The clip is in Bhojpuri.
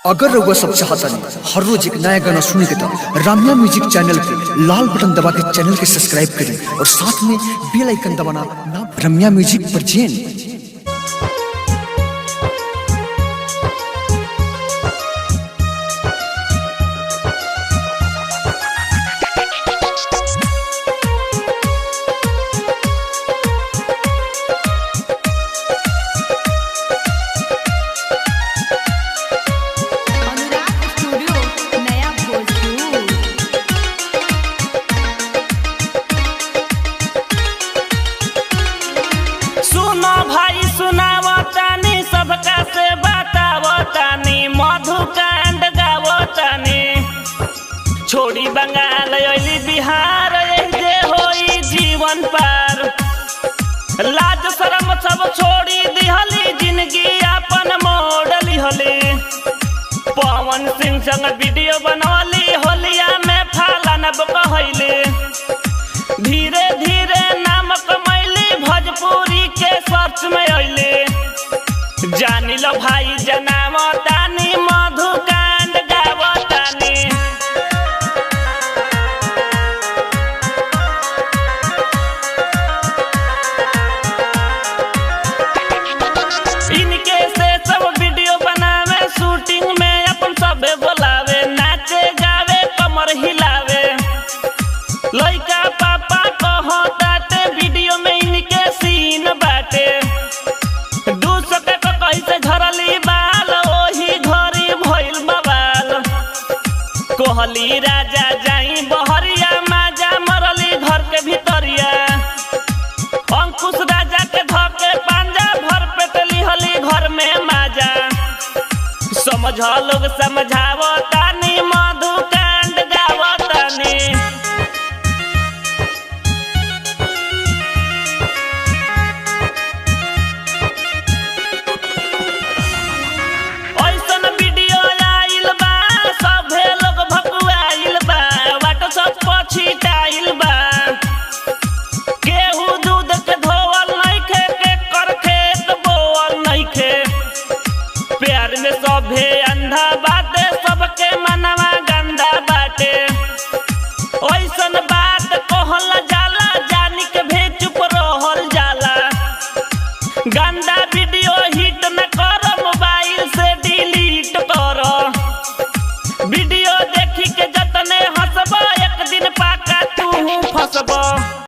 अगर रउआ सब चाहतनी हर रोज एक नया गाना सुने के तो रम्या म्यूजिक चैनल के लाल बटन दबा के चैनल के सब्सक्राइब करें और साथ में बेल आइकन दबाना ना। रम्या म्यूजिक पर चैन छोड़ी बंगाल अली बिहार जे होई जीवन पार। लाज शरम सब छोड़ी दिहली जिंदगी अपन मोड़ लिहली। पवन सिंह संग वीडियो बनवली होलिया में फालन कहली। धीरे धीरे नाम कमैली भोजपुरी के सर्च में अली। जानी लो भाई जनाम तानी मधुकांड गावतानी। इनके से सब वीडियो बनावे शूटिंग में अपन सबे बोलावे। नाचे गावे कमर हिलावे। लइका पापा कहो ताते वीडियो में इनके सीन बाटे। 200 के कैसे झरली बाल ओही घरी भइल बवाल। कोहली राजा जाई बहरिया माजा मरली घर के भीतरिया। अंकुश राजा के धके पांजा भर पेट लिहली घर में माजा। समझ लोग समझावता